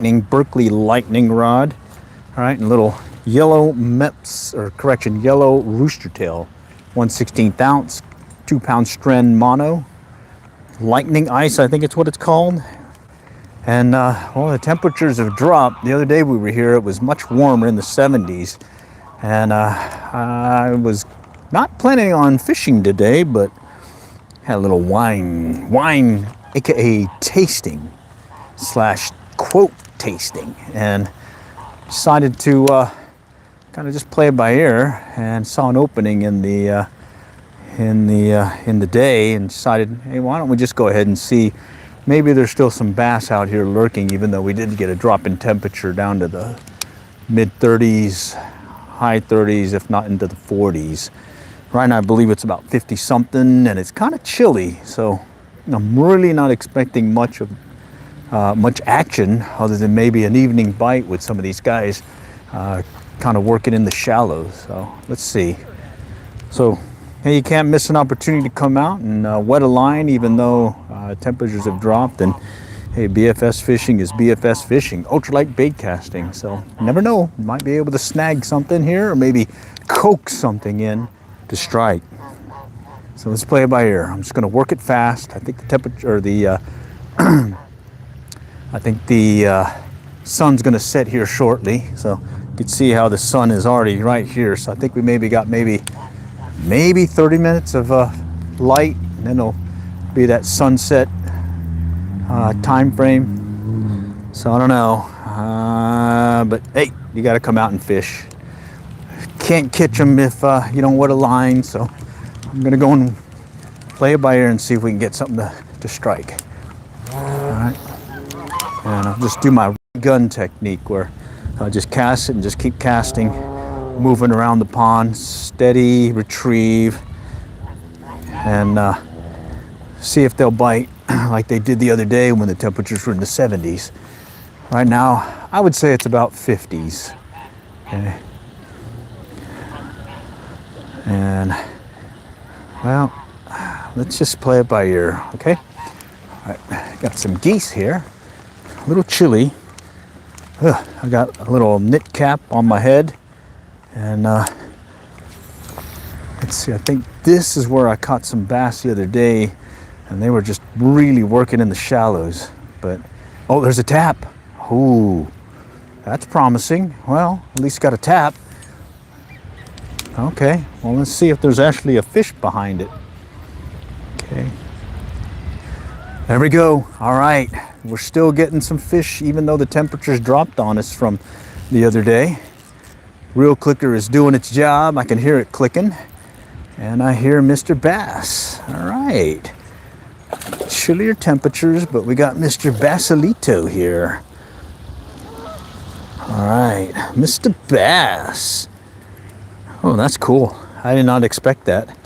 Berkeley lightning rod. All right, and a little yellow yellow rooster tail, 1/16 ounce, 2-pound strand mono. Lightning ice, I think it's what it's called. And well, the temperatures have dropped. The other day we were here, it was much warmer in the 70s. And I was not planning on fishing today, but had a little wine, aka tasting slash quote tasting, and decided to kind of just play it by ear, and saw an opening in the day, and decided, hey, why don't we just go ahead and see? Maybe there's still some bass out here lurking, even though we did get a drop in temperature down to the mid 30s, high 30s, if not into the 40s. Right now I believe it's about 50 something, and it's kind of chilly, so I'm really not expecting much action other than maybe an evening bite with some of these guys kind of working in the shallows. So let's see. So hey, you can't miss an opportunity to come out and wet a line, even though temperatures have dropped. And hey, BFS fishing is BFS fishing, ultralight bait casting. So you never know, you might be able to snag something here, or maybe coax something in to strike. So let's play it by ear. I'm just going to work it fast. I think the temperature, or the I think the sun's going to set here shortly, so you can see how the sun is already right here. So I think we got maybe 30 minutes of light, and then it'll be that sunset time frame. So I don't know, but hey, you got to come out and fish. Can't catch them if you don't wet a line. So I'm going to go and play it by ear and see if we can get something to strike. All right. And I'll just do my gun technique, where I'll just cast it and just keep casting, moving around the pond, steady, retrieve, and see if they'll bite like they did the other day when the temperatures were in the 70s. Right now, I would say it's about 50s. Okay. And, well, let's just play it by ear, okay? All right, got some geese here. A little chilly. I got a little knit cap on my head, and let's see, I think this is where I caught some bass the other day, and they were just really working in the shallows. But oh, there's a tap. Ooh, that's promising. Well, at least got a tap. Okay, well, let's see if there's actually a fish behind it. Okay, there we go. All right, we're still getting some fish, even though the temperatures dropped on us from the other day. Reel clicker is doing its job. I can hear it clicking, and I hear Mr. Bass. All right, chillier temperatures, but we got Mr. Basilito here. All right, Mr. Bass. Oh, that's cool. I did not expect that.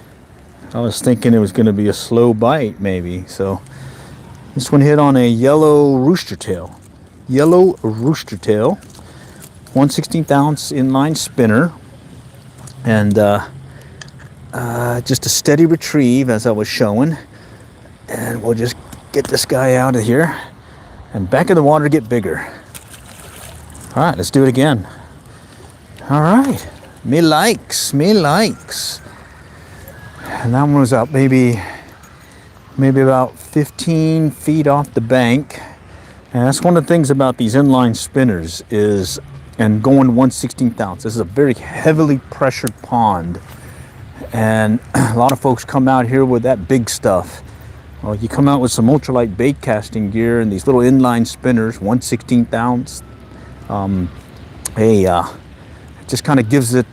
I was thinking it was going to be a slow bite, maybe. So this one hit on a yellow rooster tail. Yellow rooster tail, 1/16 ounce inline spinner, and just a steady retrieve, as I was showing. And we'll just get this guy out of here and back in the water, get bigger. All right, let's do it again. All right, me likes. And that one was up maybe about 15 feet off the bank. And that's one of the things about these inline spinners is, and going 1/16 ounce, this is a very heavily pressured pond. And a lot of folks come out here with that big stuff. Well, you come out with some ultralight bait casting gear and these little inline spinners, 1/16 ounce. It just kind of gives it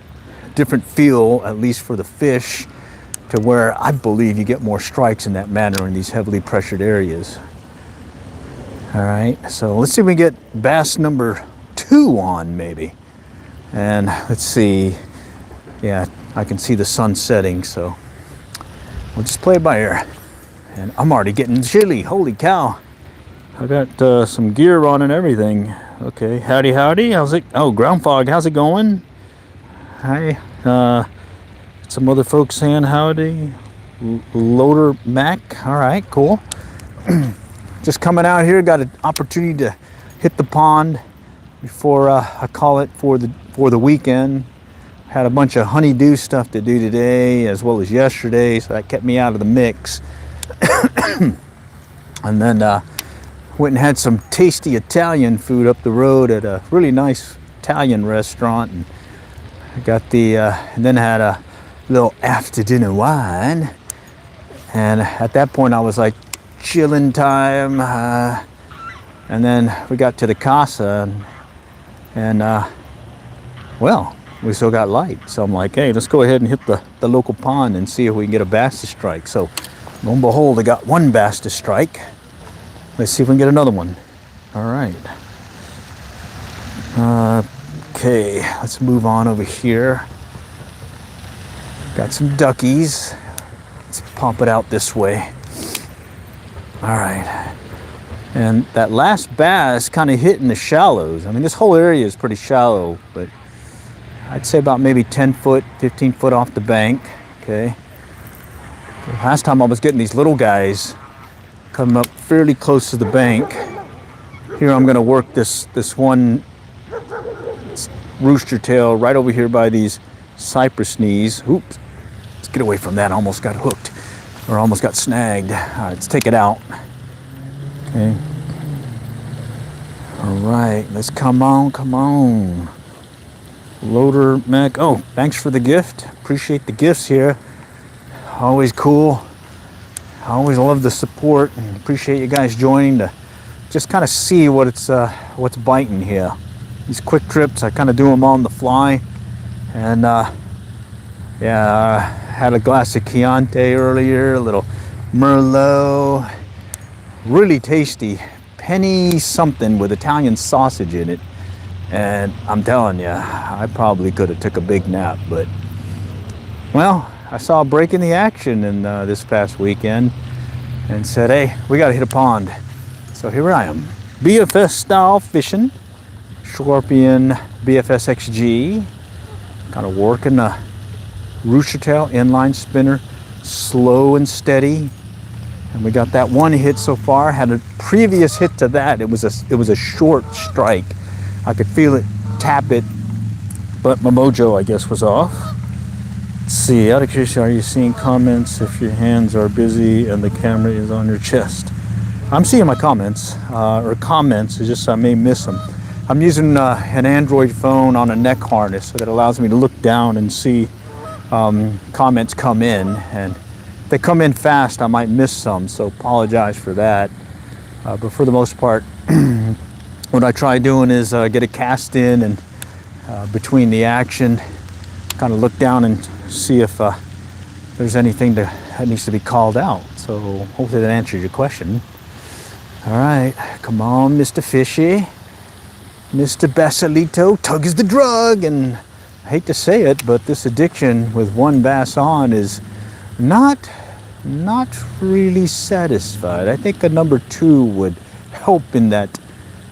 a different feel, at least for the fish, to where I believe you get more strikes in that manner in these heavily pressured areas. All right, so let's see if we get bass number 2 on, maybe. And let's see. Yeah, I can see the sun setting, so we'll just play it by ear. And I'm already getting chilly. Holy cow. I got some gear on and everything. Okay, howdy. How's it? Oh, ground fog. How's it going? Hi. Some other folks saying howdy. Loader Mac. All right, cool. Just coming out here, got an opportunity to hit the pond before I call it for the weekend. Had a bunch of honeydew stuff to do today as well as yesterday, so that kept me out of the mix. And then went and had some tasty Italian food up the road at a really nice Italian restaurant, and I got and then had a little after dinner wine. And at that point I was like, chilling time, and then we got to the casa, and well, we still got light, so I'm like, hey, let's go ahead and hit the local pond and see if we can get a bass to strike. So lo and behold, I got one bass to strike. Let's see if we can get another one. All right. Okay, let's move on over here. Got some duckies. Let's pump it out this way. All right. And that last bass kind of hit in the shallows. I mean, this whole area is pretty shallow, but I'd say about maybe 10 foot, 15 foot off the bank. Okay. Last time I was getting these little guys coming up fairly close to the bank. Here I'm going to work this one rooster tail right over here by these cypress knees. Oops. Let's get away from that. I almost got hooked, or almost got snagged. All right, let's take it out. Okay. All right, let's come on. Loader Mac. Oh, thanks for the gift. Appreciate the gifts here. Always cool. I always love the support, and appreciate you guys joining to just kind of see what's biting here. These quick trips, I kind of do them on the fly, and yeah, had a glass of Chianti earlier, a little Merlot, really tasty, penny something with Italian sausage in it. And I'm telling you, I probably could have took a big nap, but, well, I saw a break in the action in this past weekend and said, hey, we got to hit a pond. So here I am, BFS style fishing, Scorpion BFS XG, kind of working the rooster tail inline spinner, slow and steady. And we got that one hit so far. Had a previous hit to that. It was a short strike. I could feel it tap it, but my mojo, I guess, was off. Let's see, out of curiosity, are you seeing comments if your hands are busy and the camera is on your chest? I'm seeing my comments, it's just I may miss them. I'm using an Android phone on a neck harness, so that allows me to look down and see comments come in. And if they come in fast, I might miss some, so apologize for that. But for the most part, what I try doing is get a cast in, and between the action, kind of look down and see if there's anything that needs to be called out. So hopefully that answers your question. All right, come on, Mr. Fishy. Mr. Basilito, tug is the drug. And I hate to say it, but this addiction with one bass on is not really satisfied. I think a number 2 would help in that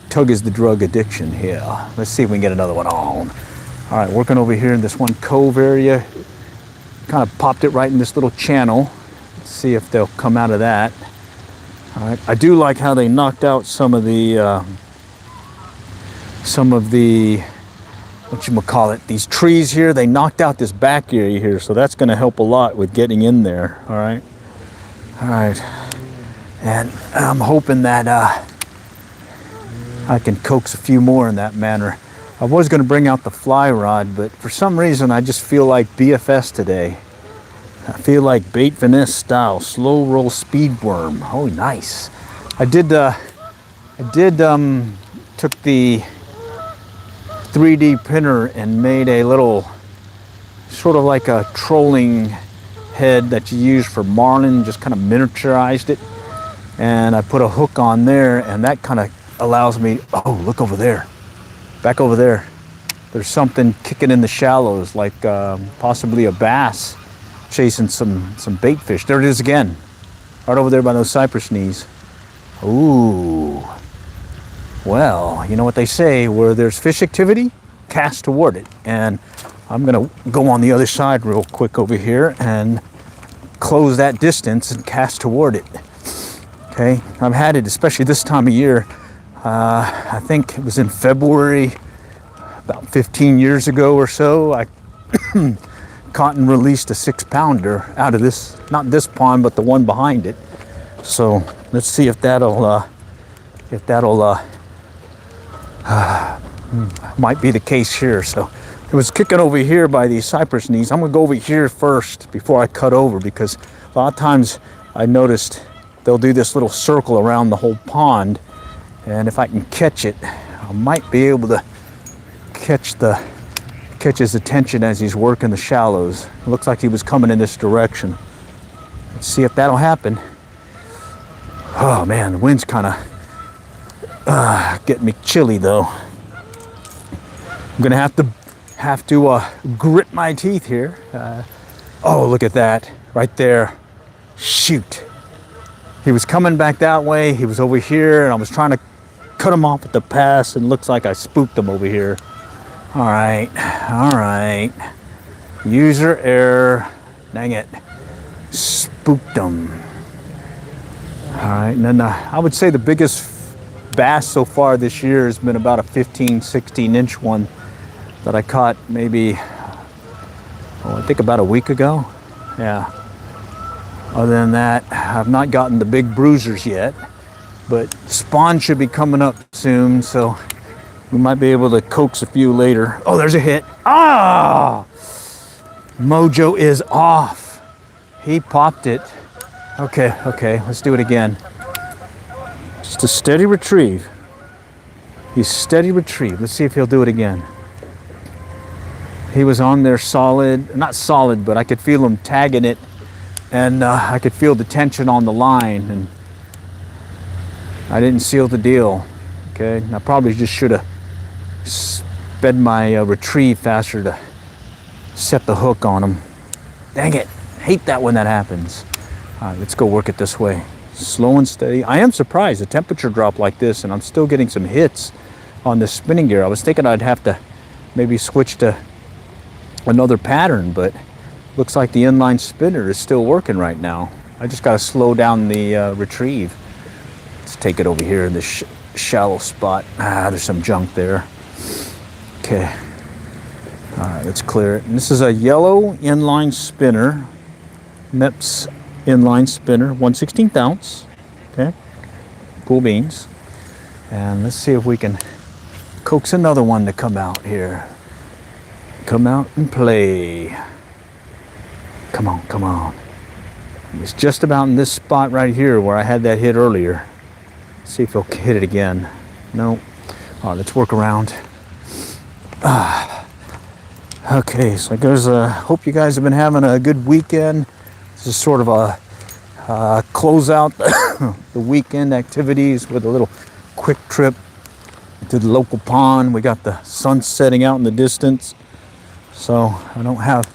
tug is the drug addiction here. Let's see if we can get another one on. All right, working over here in this one cove area. Kind of popped it right in this little channel. Let's see if they'll come out of that. All right, I do like how they knocked out some of the whatchamacallit, these trees here. They knocked out this back area here, so that's going to help a lot with getting in there. All right. And I'm hoping that I can coax a few more in that manner. I was going to bring out the fly rod, but for some reason I just feel like BFS today. I feel like bait finesse style, slow roll speed worm. Oh, nice. I did took the 3D printer and made a little sort of like a trolling head that you use for marlin, just kind of miniaturized it, and I put a hook on there, and that kind of allows me, oh, look over there, back over there, there's something kicking in the shallows, like possibly a bass chasing some bait fish. There it is again, right over there by those cypress knees. Ooh, well, you know what they say, where there's fish activity, cast toward it. And I'm gonna go on the other side real quick over here and close that distance and cast toward it. Okay, I've had it, especially this time of year, I think it was in February, about 15 years ago or so. I caught and released a 6-pounder out of this, not this pond, but the one behind it. So let's see if that'll might be the case here. So it was kicking over here by these cypress knees. I'm gonna go over here first before I cut over, because a lot of times I noticed they'll do this little circle around the whole pond, and if I can catch it, I might be able to catch his attention as he's working the shallows. It looks like he was coming in this direction. Let's see if that'll happen. Oh man, the wind's kind of getting me chilly though. I'm gonna have to grit my teeth here. Oh, look at that right there. Shoot. He was coming back that way. He was over here, and I was trying to cut him off at the pass, and looks like I spooked him over here. All right. User error. Dang it. Spooked him. All right, and then I would say the biggest bass so far this year has been about a 15, 16-inch one that I caught maybe, I think about a week ago. Yeah. Other than that, I've not gotten the big bruisers yet, but spawn should be coming up soon, so we might be able to coax a few later. Oh, there's a hit. Ah! Mojo is off. He popped it. Okay, let's do it again. Just a steady retrieve. He's steady retrieve. Let's see if he'll do it again. He was on there solid, not solid, but I could feel him tagging it, and I could feel the tension on the line, and I didn't seal the deal. Okay, I probably just should have sped my retrieve faster to set the hook on him. Dang it, hate that when that happens. All right, let's go work it this way. Slow and steady. I am surprised, a temperature drop like this, and I'm still getting some hits on this spinning gear. I was thinking I'd have to maybe switch to another pattern, but looks like the inline spinner is still working right now. I just got to slow down the retrieve. Let's take it over here in this shallow spot. There's some junk there. Okay. All right, let's clear it. And this is a yellow inline spinner, MEPS inline spinner, 1/16 ounce. Okay, cool beans. And let's see if we can coax another one to come out here. Come out and play. Come on. It's just about in this spot right here where I had that hit earlier. Let's see if he'll hit it again. No. All right, let's work around. Okay, so I guess hope you guys have been having a good weekend. This is sort of a close out the weekend activities with a little quick trip to the local pond. We got the sun setting out in the distance, so I don't have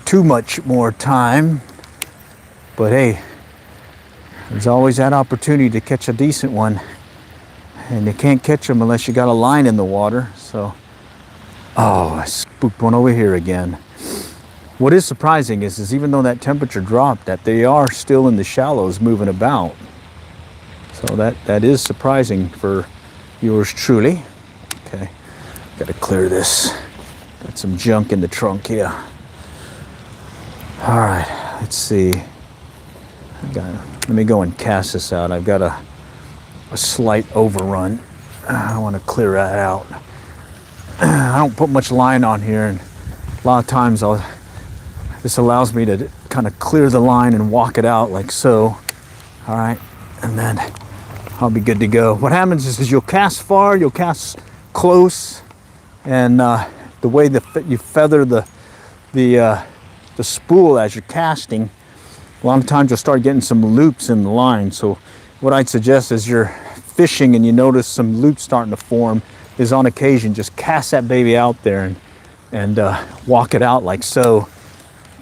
too much more time. But hey, there's always that opportunity to catch a decent one, and you can't catch them unless you got a line in the water. So, oh, I spooked one over here again. What is surprising is even though that temperature dropped, that they are still in the shallows moving about. So that is surprising for yours truly. Okay, gotta clear this. Got some junk in the trunk here. All right, let's see. Let me go and cast this out. I've got a slight overrun. I want to clear that out. I don't put much line on here, and a lot of times this allows me to kind of clear the line and walk it out like so. All right, and then I'll be good to go. What happens is you'll cast far, you'll cast close, and the way that you feather the spool as you're casting, a lot of times you'll start getting some loops in the line. So what I'd suggest is you're fishing and you notice some loops starting to form, is on occasion just cast that baby out there and walk it out like so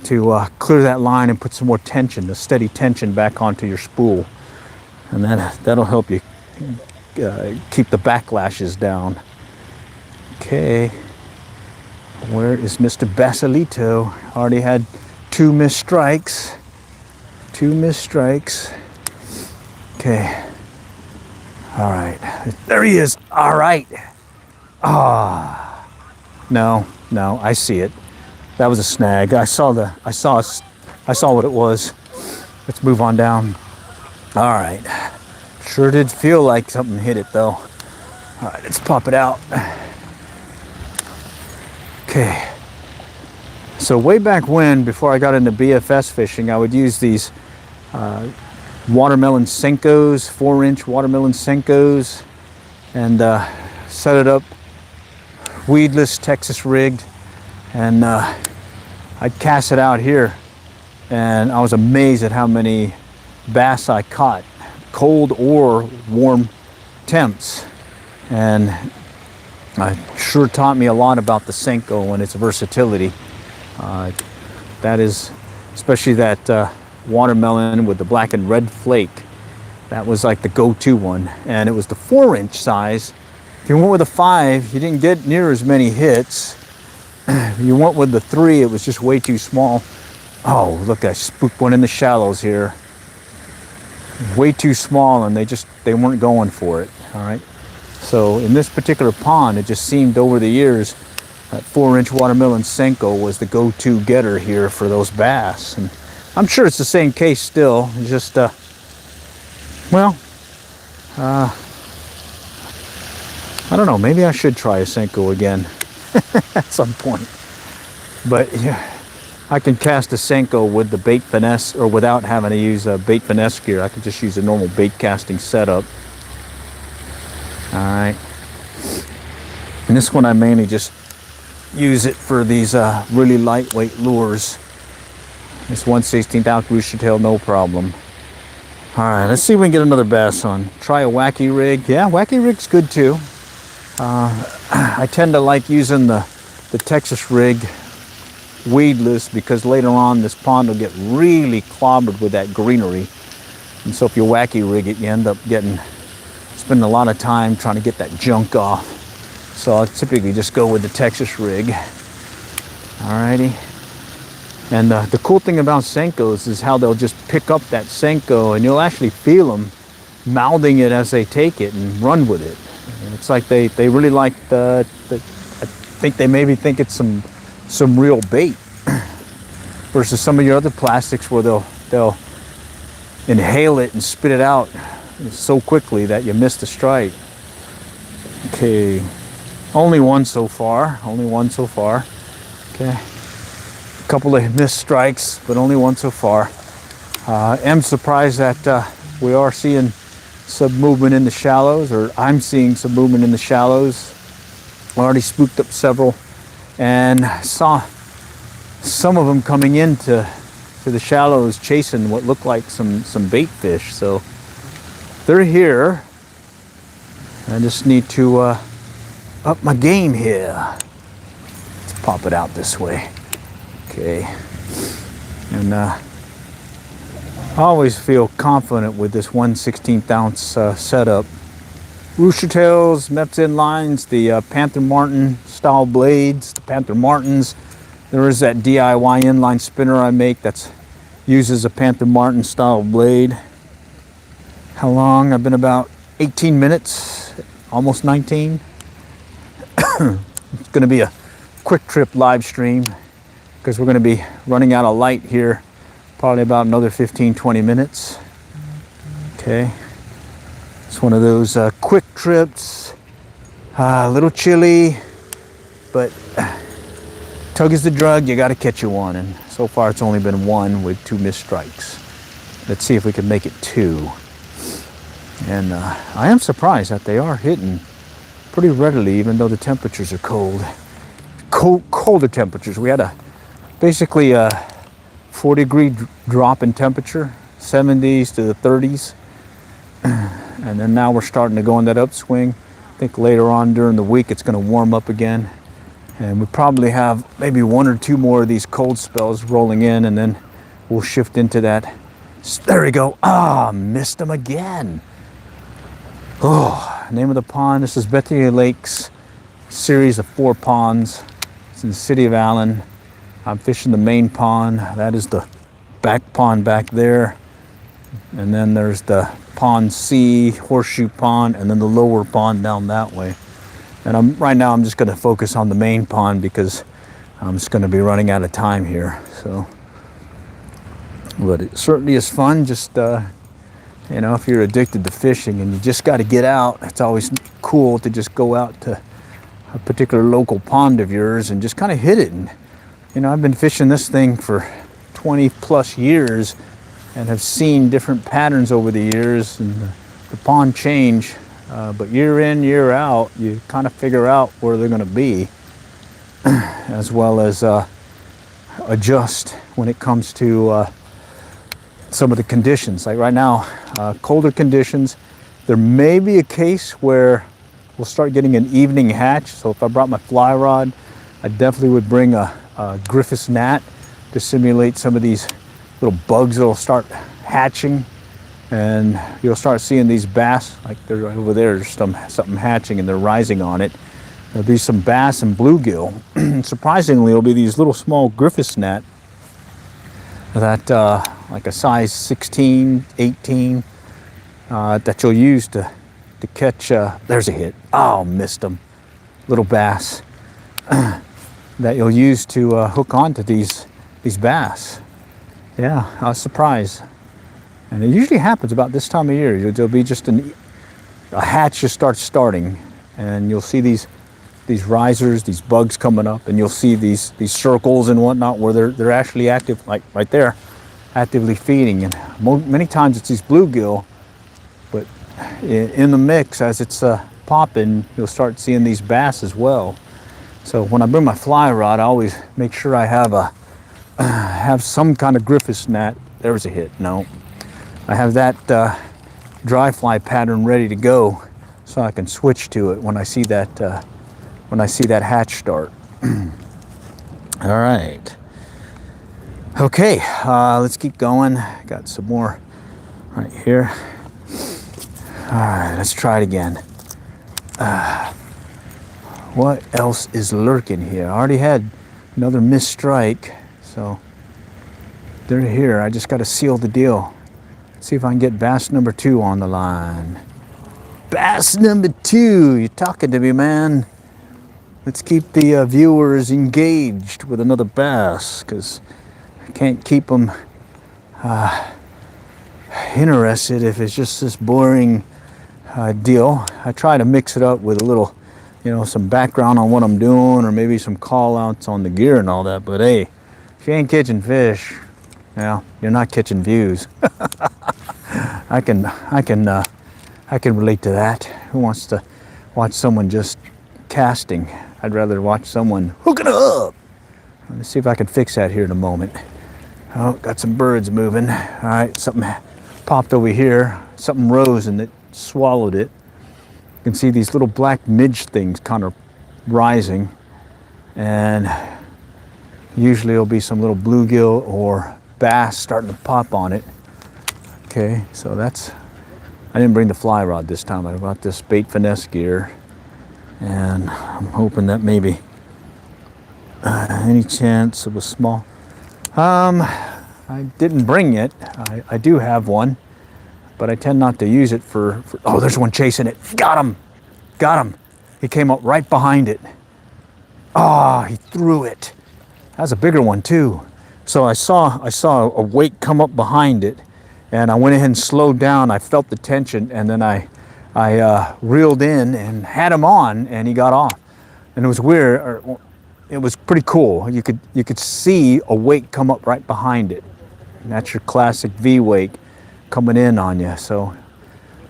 to clear that line and put some more tension, the steady tension back onto your spool. And that'll help you keep the backlashes down. Okay, where is Mr. Basilito? Already had two missed strikes. Okay. All right, there he is. All right. Ah, no, I see it. That was a snag. I saw what it was. Let's move on down. All right. Sure did feel like something hit it though. All right, let's pop it out. Okay. So way back when, before I got into BFS fishing, I would use these watermelon Senkos, 4-inch watermelon Senkos, and set it up weedless, Texas rigged, and I'd cast it out here, and I was amazed at how many bass I caught, cold or warm temps. And it sure taught me a lot about the Senko and its versatility. That is, especially that watermelon with the black and red flake. That was like the go-to one, and it was the 4-inch size. If you went with a 5, you didn't get near as many hits. If you went with the 3, it was just way too small. Oh, look, I spooked one in the shallows here. Way too small, and they weren't going for it. All right. So in this particular pond, it just seemed over the years that 4-inch watermelon Senko was the go-to getter here for those bass. And I'm sure it's the same case still. It's just, well, I don't know. Maybe I should try a Senko again at some point. But yeah, I can cast a Senko with the bait finesse, or without having to use a bait finesse gear. I can just use a normal bait casting setup. All right. And this one I mainly just use it for these really lightweight lures. This 1/16 ounce rooster tail, no problem. All right, let's see if we can get another bass on. Try a wacky rig. Yeah, wacky rig's good too. I tend to like using the Texas rig weedless, because later on this pond will get really clobbered with that greenery. And so if you wacky rig it, you end up spending a lot of time trying to get that junk off. So I typically just go with the Texas rig. Alrighty. And the cool thing about Senkos is how they'll just pick up that Senko, and you'll actually feel them mouthing it as they take it and run with it. And it's like they really like I think they maybe think it's some real bait versus some of your other plastics where they'll inhale it and spit it out so quickly that you miss the strike. Okay, only one so far. Okay, a couple of missed strikes, but only one so far. Am surprised that we are seeing some movement in the shallows, or I'm seeing some movement in the shallows. I already spooked up several and saw some of them coming into the shallows chasing what looked like some bait fish. So they're here. I just need to up my game here. Let's pop it out this way. Okay. And I always feel confident with this 1/16 ounce setup. Rooster tails, Mepsin lines, the Panther Martin style blades, the Panther Martins. There is that DIY inline spinner I make that uses a Panther Martin style blade. How long? I've been about 18 minutes, almost 19. It's going to be a quick trip live stream because we're going to be running out of light here probably about another 15-20 minutes. Okay, it's one of those quick trips, a little chilly, but tug is the drug. You got to catch you one, and so far it's only been one with 2 missed strikes. Let's see if we can make it 2. And I am surprised that they are hitting pretty readily, even though the temperatures are colder temperatures. We had basically a 4-degree drop in temperature, 70s to the 30s. And then now we're starting to go in that upswing. I think later on during the week it's going to warm up again. And we probably have maybe 1 or 2 more of these cold spells rolling in, and then we'll shift into that. There we go. Ah, missed them again. Oh, name of the pond. This is Bethany Lakes series of 4 ponds. It's in the city of Allen. I'm fishing the main pond. That is the back pond back there. And then there's the pond C, horseshoe pond, and then the lower pond down that way. And right now I'm just going to focus on the main pond because I'm just going to be running out of time here. So, but it certainly is fun. Just you know, if you're addicted to fishing and you just got to get out, it's always cool to just go out to a particular local pond of yours and just kind of hit it. And you know, I've been fishing this thing for 20 plus years and have seen different patterns over the years, and the pond change. But year in, year out, you kind of figure out where they're going to be, as well as adjust when it comes to some of the conditions. Like right now, colder conditions, there may be a case where we'll start getting an evening hatch. So if I brought my fly rod, I definitely would bring a Griffith's gnat to simulate some of these little bugs that'll start hatching, and you'll start seeing these bass, like they're right over there, there's something hatching and they're rising on it. There'll be some bass and bluegill. Surprisingly, it'll be these little small Griffith's gnat that like a size 16, 18, that you'll use to catch, there's a hit. Oh, missed them. Little bass that you'll use to hook onto these bass. Yeah, I was surprised. And it usually happens about this time of year. There'll be just a hatch just starts starting, and you'll see these risers, these bugs coming up, and you'll see these circles and whatnot where they're actually active, like right there, actively feeding. And many times it's these bluegill, but in the mix as it's popping, you'll start seeing these bass as well. So when I bring my fly rod, I always make sure I have some kind of Griffith's gnat. There's a hit. No, I have that dry fly pattern ready to go, so I can switch to it when I see that hatch start. All right. Okay, let's keep going. Got some more right here. All right, let's try it again. What else is lurking here? I already had another missed strike, so they're here. I just got to seal the deal. See if I can get bass number 2 on the line. Bass number 2, you're talking to me, man. Let's keep the viewers engaged with another bass, because I can't keep them interested if it's just this boring deal. I try to mix it up with a little, you know, some background on what I'm doing, or maybe some call outs on the gear and all that. But hey, if you ain't catching fish, well, you're not catching views. I can relate to that. Who wants to watch someone just casting? I'd rather watch someone hooking up. Let's see if I can fix that here in a moment. Oh, got some birds moving. All right, something popped over here. Something rose and it swallowed it. You can see these little black midge things kind of rising, and usually it'll be some little bluegill or bass starting to pop on it. Okay, so that's, I didn't bring the fly rod this time. I brought this bait finesse gear, and I'm hoping that maybe any chance of a small, I didn't bring it. I do have one, but I tend not to use it for oh, there's one chasing it. Got him. He came up right behind it. Ah, he threw it. That's a bigger one too. So I saw a weight come up behind it, and I went ahead and slowed down. I felt the tension, and then I reeled in and had him on, and he got off. And it was weird. It was pretty cool. You could see a wake come up right behind it. And that's your classic V wake coming in on you. So,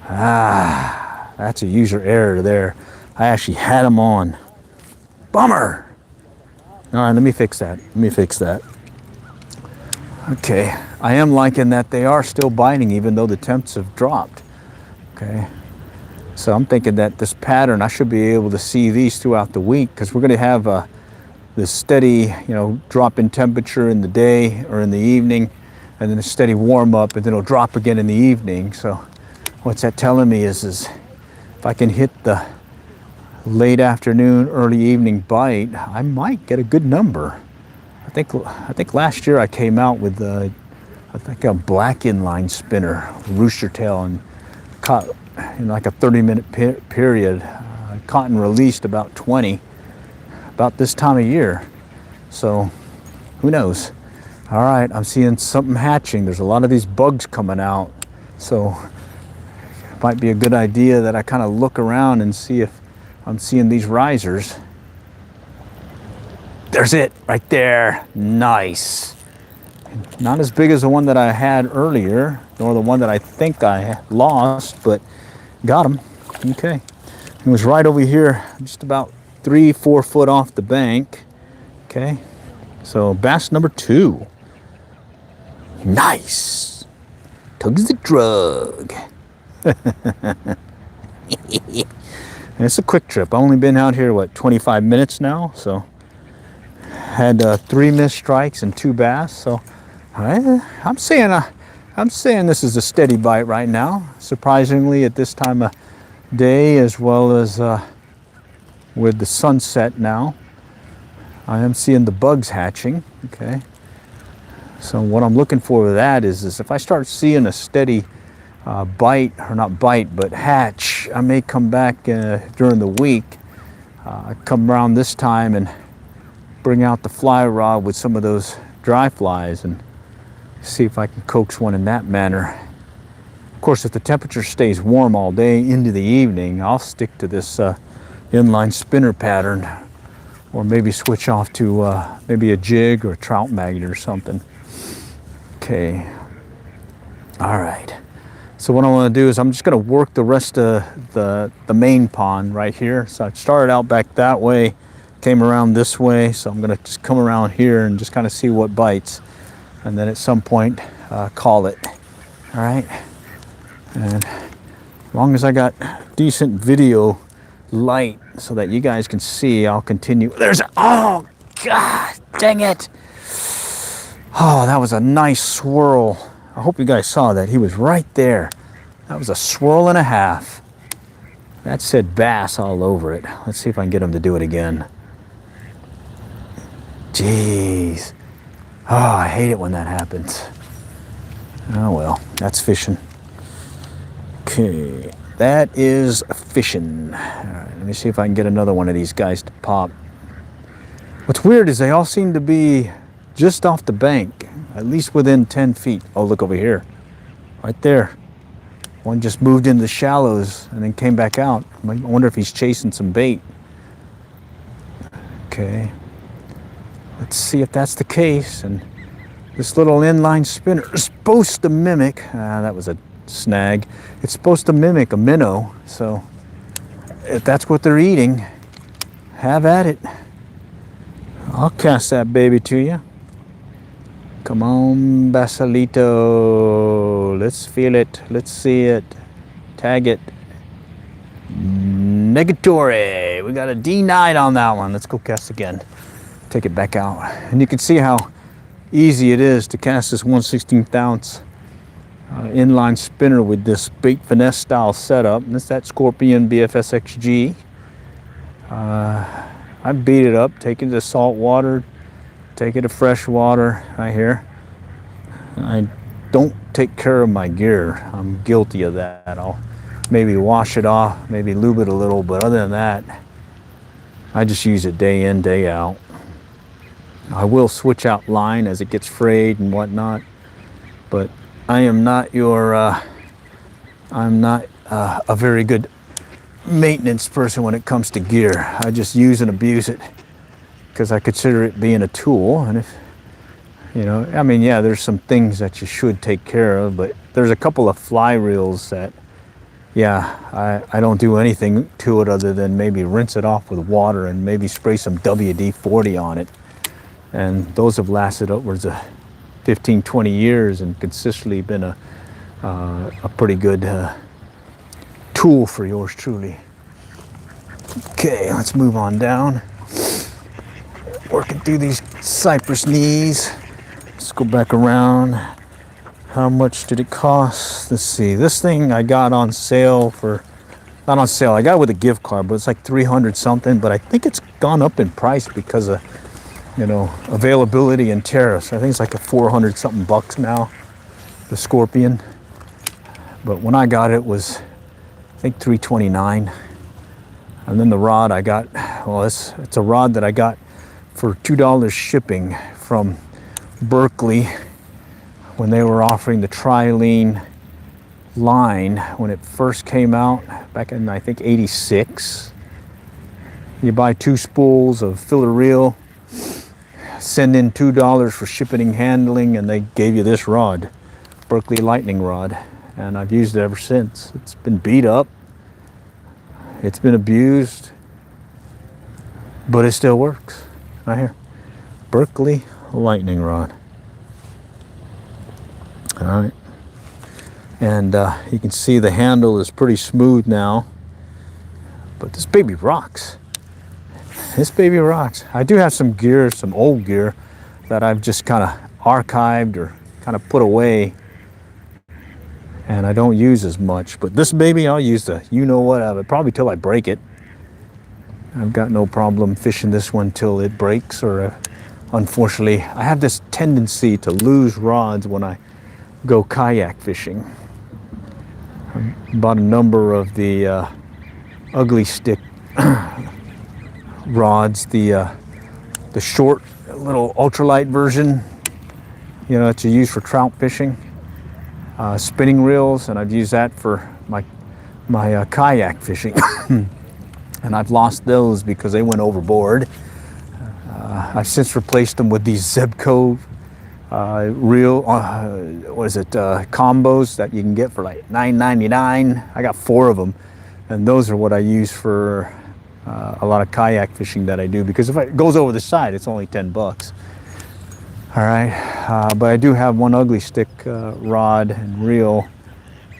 that's a user error there. I actually had him on. Bummer. All right, let me fix that. Okay, I am liking that they are still biting even though the temps have dropped. Okay, so I'm thinking that this pattern, I should be able to see these throughout the week, because we're going to have this steady, drop in temperature in the day or in the evening, and then a steady warm up, and then it'll drop again in the evening. So what's that telling me is if I can hit the late afternoon, early evening bite, I might get a good number. I think last year I came out with I think a black inline spinner, rooster tail, and caught in like a 30-minute period. Caught and released about 20, about this time of year. So who knows? All right, I'm seeing something hatching. There's a lot of these bugs coming out. So it might be a good idea that I kind of look around and see if I'm seeing these risers. There's it right there. Nice. Not as big as the one that I had earlier, nor the one that I think I lost, but got him. Okay. It was right over here, just about 3-4 foot off the bank. Okay. So bass number 2. Nice. Tugs the drug. And it's a quick trip. I've only been out here, what, 25 minutes now? So had 3 missed strikes and 2 bass. So I'm saying this is a steady bite right now. Surprisingly, at this time of day, as well as with the sunset now, I am seeing the bugs hatching. Okay. So what I'm looking for with that is if I start seeing a steady bite, or not bite, but hatch, I may come back during the week. Come around this time and bring out the fly rod with some of those dry flies and see if I can coax one in that manner. Of course, if the temperature stays warm all day into the evening, I'll stick to this inline spinner pattern, or maybe switch off to maybe a jig or a trout magnet or something. Okay. All right. So what I want to do is I'm just going to work the rest of the main pond right here. So I started out back that way, came around this way. So I'm going to just come around here and just kind of see what bites. And then at some point, call it. All right. And as long as I got decent video light so that you guys can see, I'll continue. Oh, God, dang it. Oh, that was a nice swirl. I hope you guys saw that. He was right there. That was a swirl and a half. That said bass all over it. Let's see if I can get him to do it again. Jeez. Oh, I hate it when that happens. Oh well, that's fishing. Okay, that is fishing. All right, let me see if I can get another one of these guys to pop. What's weird is they all seem to be just off the bank, at least within 10 feet. Oh, look over here, right there. One just moved into the shallows and then came back out. I wonder if he's chasing some bait. Okay, let's see if that's the case. And this little inline spinner is supposed to mimic, that was a snag. It's supposed to mimic a minnow. So if that's what they're eating, have at it. I'll cast that baby to you. Come on, Basalito. Let's feel it. Let's see it. Tag it. Negatory. We got a D9 on that one. Let's go cast again. Take it back out. And you can see how easy it is to cast this 1/16 ounce inline spinner with this bait finesse style setup. And it's that Scorpion BFS XG. I beat it up, take it to salt water, take it to fresh water right here. I don't take care of my gear. I'm guilty of that. I'll maybe wash it off, maybe lube it a little, but other than that, I just use it day in, day out. I will switch out line as it gets frayed and whatnot, but I am not a very good maintenance person when it comes to gear. I just use and abuse it because I consider it being a tool. And if, you know, I mean, yeah, there's some things that you should take care of, but there's a couple of fly reels that, yeah, I don't do anything to it other than maybe rinse it off with water and maybe spray some WD-40 on it. And those have lasted upwards of 15, 20 years and consistently been a pretty good tool for yours truly. Okay, let's move on down. Working through these cypress knees. Let's go back around. How much did it cost? Let's see. This thing I got on sale for, not on sale, I got it with a gift card, but it's like 300 something, but I think it's gone up in price because of, you know, availability and tariffs. I think it's like a 400 something bucks now. the Scorpion. But when I got it, it was, I think, $329. And then the rod I got, well, it's a rod that I got for $2 shipping from Berkeley when they were offering the Trilene line when it first came out back in, I think, '86. You buy 2 spools of filler reel, send in $2 for shipping and handling, and they gave you this rod, Berkeley lightning rod. And I've used it ever since. It's been beat up, it's been abused, but it still works. Right here, Berkeley lightning rod. All right, and you can see the handle is pretty smooth now, but this baby rocks. This baby rocks. I do have some gear, some old gear that I've just kind of archived or kind of put away, and I don't use as much. But this baby, I'll use the you-know-what of it, probably till I break it. I've got no problem fishing this one till it breaks, or unfortunately, I have this tendency to lose rods when I go kayak fishing. I bought a number of the ugly stick rods, the short little ultralight version, you know, that you use for trout fishing, spinning reels, and I've used that for my kayak fishing. And I've lost those because they went overboard. I've since replaced them with these Zebco reel, combos that you can get for like $9.99. I got 4 of them, and those are what I use for a lot of kayak fishing that I do, because if it goes over the side, it's only 10 bucks. All right, but I do have one ugly stick rod and reel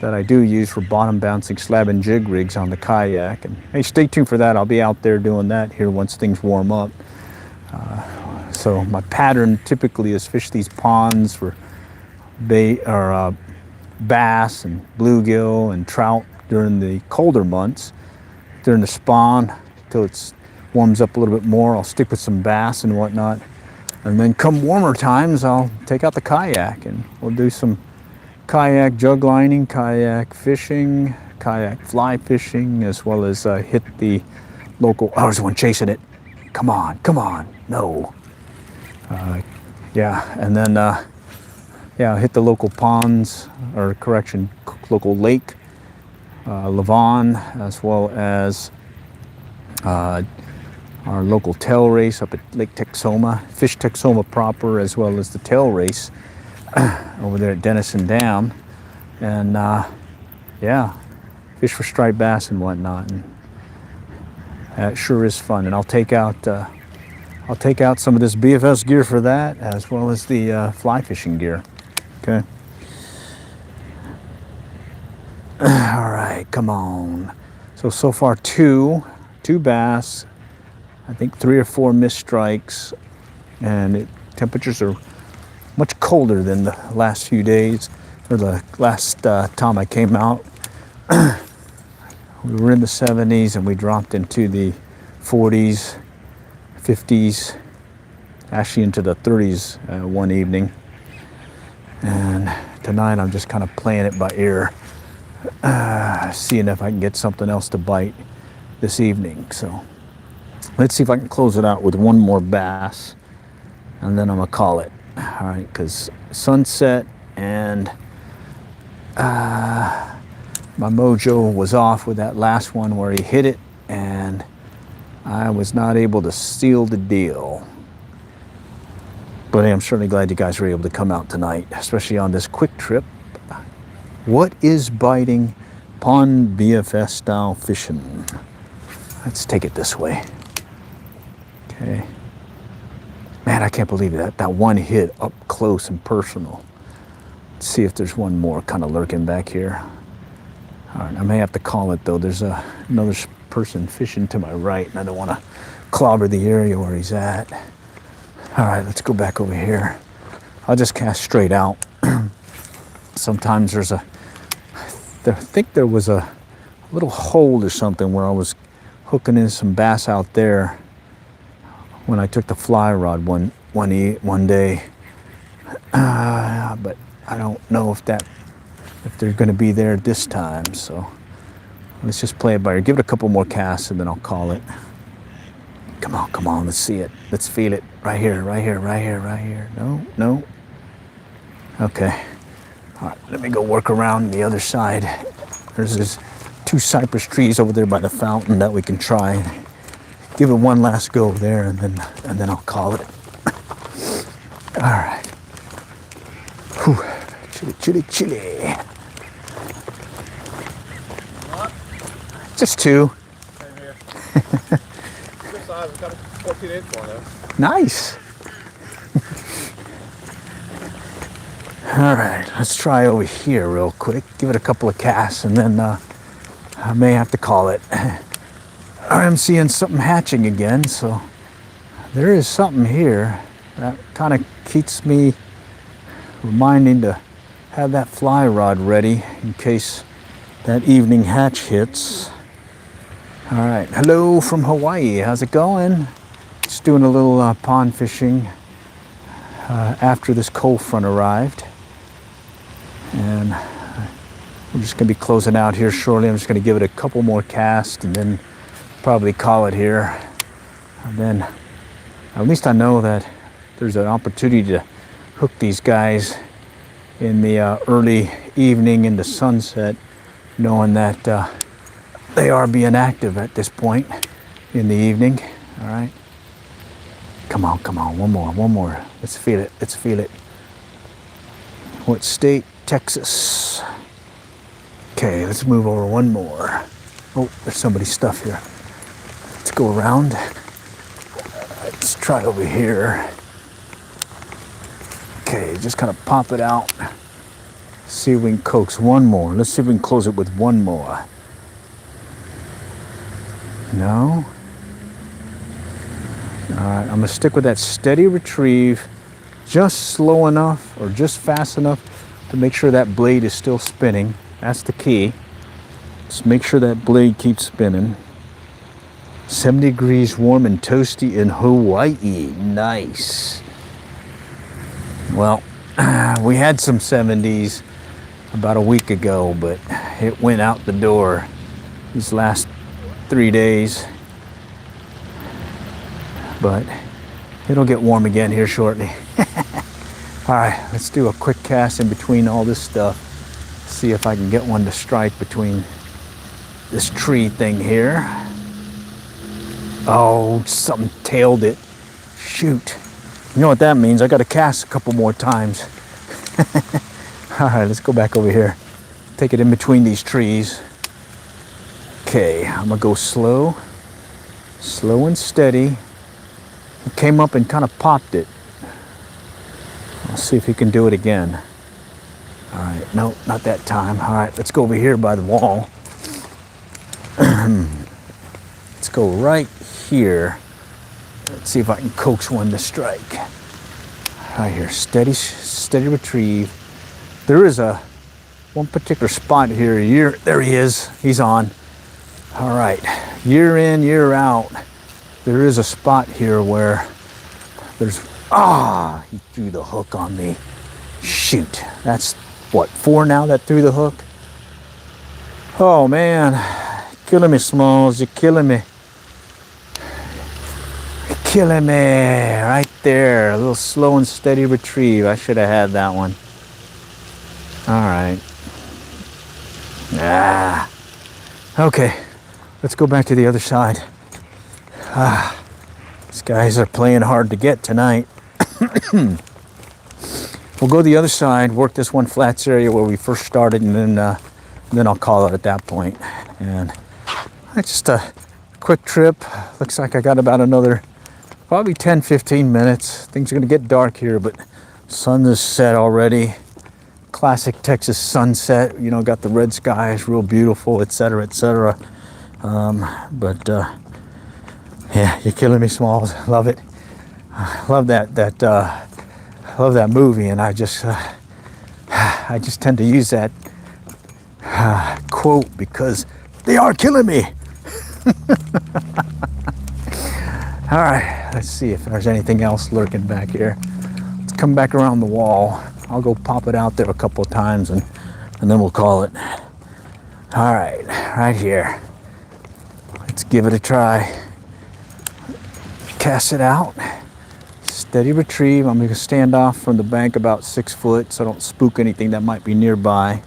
that I do use for bottom bouncing slab and jig rigs on the kayak. And hey, stay tuned for that. I'll be out there doing that here once things warm up. So my pattern typically is fish these ponds for bass and bluegill and trout during the colder months. During the spawn, till it warms up a little bit more, I'll stick with some bass and whatnot. And then come warmer times, I'll take out the kayak and we'll do some kayak jug lining, kayak fishing, kayak fly fishing, as well as hit the local, oh, there's one chasing it. Come on, no. Yeah, and then, hit the local ponds, or correction, local lake, Lavon, as well as our local tail race up at Lake Texoma, fish Texoma proper, as well as the tail race over there at Denison Dam, and fish for striped bass and whatnot. And it sure is fun. And I'll take out some of this BFS gear for that, as well as the fly fishing gear. Okay. All right, come on. So far two bass, I think 3 or 4 missed strikes, and temperatures are much colder than the last few days, or the last time I came out. We were in the 70s and we dropped into the 40s, 50s, actually into the 30s one evening. And tonight I'm just kind of playing it by ear, seeing if I can get something else to bite this evening. So let's see if I can close it out with one more bass, and then I'm gonna call it. All right, because sunset and my mojo was off with that last one where he hit it, and I was not able to seal the deal. But I'm certainly glad you guys were able to come out tonight, especially on this quick trip. What is biting pond BFS style fishing? Let's take it this way. Okay. Man, I can't believe that one hit up close and personal. Let's see if there's one more kind of lurking back here. All right, I may have to call it though. There's another person fishing to my right, and I don't want to clobber the area where he's at. All right, let's go back over here. I'll just cast straight out. Sometimes I think there was a little hole or something where I was hooking in some bass out there when I took the fly rod one day. But I don't know if they're going to be there this time. So let's just play it by ear. Give it a couple more casts and then I'll call it. Come on, come on. Let's see it. Let's feel it. Right here, right here, right here, right here. No, no. Okay. All right, let me go work around the other side. There's 2 cypress trees over there by the fountain that we can try. Give it one last go there, and then I'll call it. All right. Whew. Chili, chili, chili. Just 2. Same here. Good size. We've got a 14-inch one though. Nice. All right, let's try over here real quick. Give it a couple of casts, and then I may have to call it. I'm seeing something hatching again, so there is something here that kind of keeps me reminding to have that fly rod ready in case that evening hatch hits. All right, hello from Hawaii. How's it going? Just doing a little pond fishing after this cold front arrived. And we're just going to be closing out here shortly. I'm just going to give it a couple more casts and then probably call it here. And then at least I know that there's an opportunity to hook these guys in the early evening into sunset, knowing that they are being active at this point in the evening. All right. Come on, come on. One more. Let's feel it. Let's feel it. What state? Texas. Okay, let's move over one more. Oh, there's somebody's stuff here. Let's go around. Let's try over here. Okay, just kind of pop it out. See if we can coax one more. Let's see if we can close it with one more. No? All right, I'm gonna stick with that steady retrieve, just slow enough or just fast enough to make sure that blade is still spinning. That's the key. Just make sure that blade keeps spinning. 70 degrees warm and toasty in Hawaii. Nice. Well, we had some 70s about a week ago, but it went out the door these last 3 days. But it'll get warm again here shortly. All right, let's do a quick cast in between all this stuff. See if I can get one to strike between this tree thing here. Oh, something tailed it. Shoot. You know what that means? I got to cast a couple more times. All right, let's go back over here. Take it in between these trees. Okay, I'm gonna go slow. Slow and steady. He came up and kind of popped it. I'll see if he can do it again. All right, no, not that time. All right, let's go over here by the wall. Let's go right here. Let's see if I can coax one to strike. Right here, steady retrieve. There is one particular spot here. There he is. He's on. All right, year in, year out. There is a spot here where there's, he threw the hook on me. Shoot, that's what, 4 now that threw the hook? Oh man, killing me, Smalls, you're killing me. You're killing me, right there. A little slow and steady retrieve. I should have had that one. All right. Okay, let's go back to the other side. These guys are playing hard to get tonight. We'll go the other side, work this one flats area where we first started, and then I'll call it at that point. And it's just a quick trip. Looks like I got about another probably 10-15 minutes. Things are gonna get dark here, but sun is set already. Classic Texas sunset, you know, got the red skies, real beautiful, etc., etc. Yeah, you're killing me, Smalls. Love it. Love love that movie, and I just tend to use that quote because they are killing me. All right, let's see if there's anything else lurking back here. Let's come back around the wall. I'll go pop it out there a couple of times and then we'll call it. All right, right here. Let's give it a try. Cast it out. Steady retrieve. I'm going to stand off from the bank about 6 foot so I don't spook anything that might be nearby.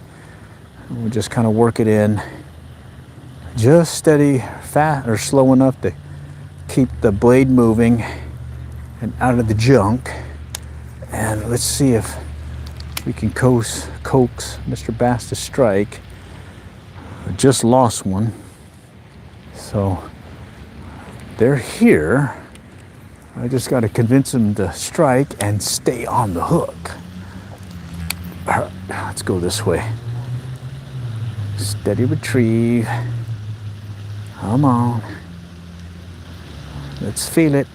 We'll just kind of work it in. Just steady, fast or slow enough to keep the blade moving and out of the junk. And let's see if we can coax Mr. Bass to strike. I just lost one. So they're here. I just got to convince them to strike and stay on the hook. All right, let's go this way. Steady retrieve. Come on. Let's feel it.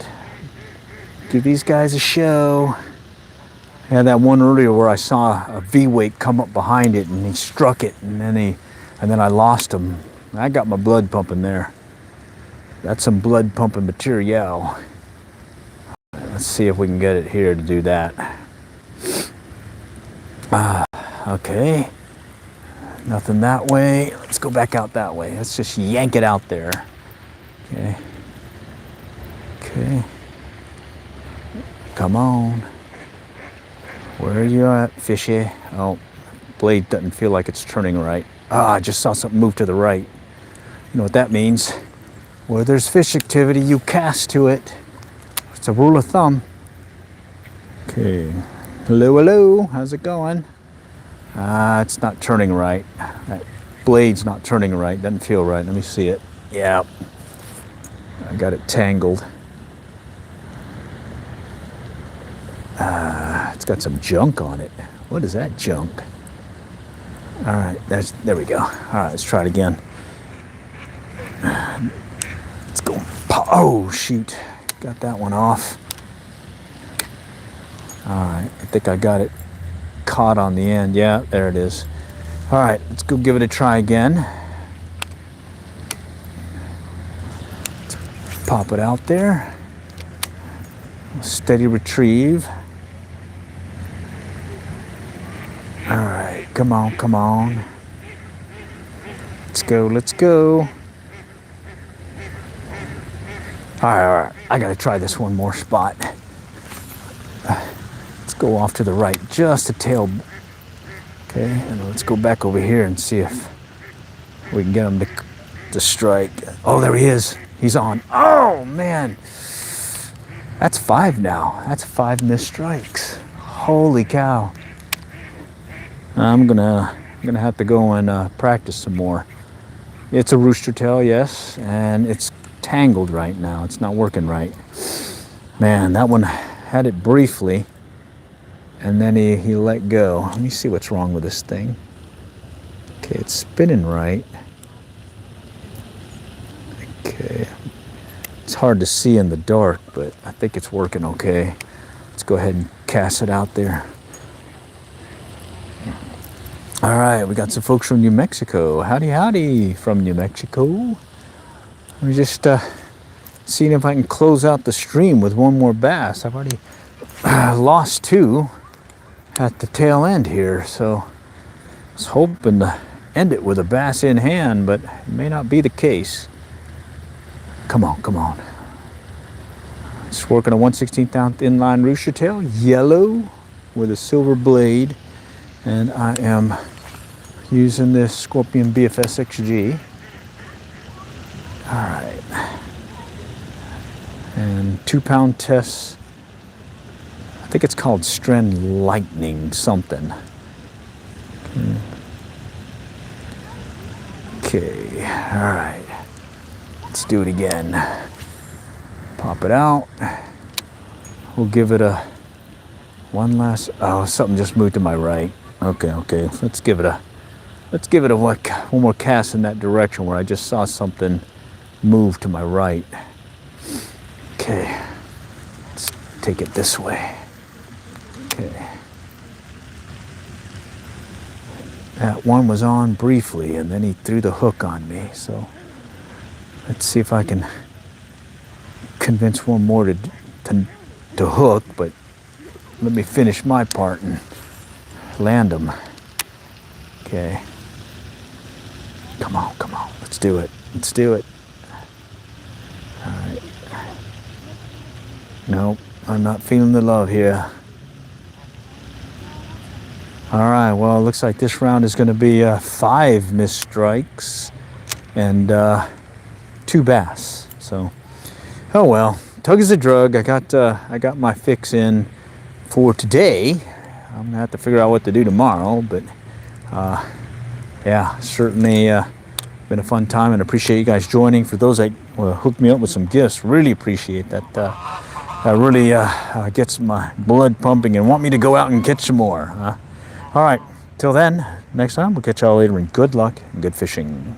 Give these guys a show. I had that one earlier where I saw a V-weight come up behind it and he struck it and then I lost him. I got my blood pumping there. That's some blood pumping material. Let's see if we can get it here to do that. Okay. Nothing that way. Let's go back out that way. Let's just yank it out there. Okay. Okay. Come on. Where are you at, fishy? Oh, blade doesn't feel like it's turning right. I just saw something move to the right. You know what that means? Where there's fish activity, you cast to it. It's a rule of thumb. Okay. Hello, hello. How's it going? It's not turning right. That blade's not turning right. Doesn't feel right. Let me see it. Yeah. I got it tangled. It's got some junk on it. What is that junk? All right, there we go. All right, let's try it again. Let's go. Oh, shoot. Got that one off. All right, I think I got it caught on the end. Yeah, there it is. All right, let's go give it a try again. Let's pop it out there. Steady retrieve. All right, come on, come on. Let's go, let's go. All right, I gotta try this one more spot. Let's go off to the right, just a tail. Okay, and let's go back over here and see if we can get him to strike. Oh, there he is. He's on. Oh, man. That's 5 now. That's 5 missed strikes. Holy cow. I'm gonna have to go and practice some more. It's a rooster tail, yes, and it's tangled right now. It's not working right. Man, that one had it briefly, and then he let go. Let me see what's wrong with this thing. Okay, it's spinning right. Okay, it's hard to see in the dark, but I think it's working okay. Let's go ahead and cast it out there. All right, we got some folks from New Mexico. Howdy, howdy from New Mexico. Let me just seeing if I can close out the stream with one more bass. I've already lost 2 at the tail end here, so I was hoping to end it with a bass in hand, but it may not be the case. Come on, come on. Just working a 1/16 ounce inline rooster tail, yellow with a silver blade, and I am using this Scorpion BFS XG. All right. And 2-pound test. I think it's called Strand Lightning something. Okay, all right. Let's do it again. Pop it out. We'll give it a one last. Oh, something just moved to my right. Okay, okay. Let's give it a one more cast in that direction where I just saw something move to my right. Okay. Let's take it this way. Okay. That one was on briefly and then he threw the hook on me. So let's see if I can convince one more to hook, but let me finish my part and land them. Okay. Come on, come on. Let's do it. Let's do it. All right. Nope, I'm not feeling the love here. All right, well, it looks like this round is going to be 5 missed strikes and 2 bass. So, oh well, tug is a drug. I got my fix in for today. I'm gonna have to figure out what to do tomorrow, but yeah, certainly been a fun time, and appreciate you guys joining. For those that hooked me up with some gifts, really appreciate that. That really gets my blood pumping and want me to go out and catch some more. All right, till then, next time we'll catch y'all later, and good luck and good fishing.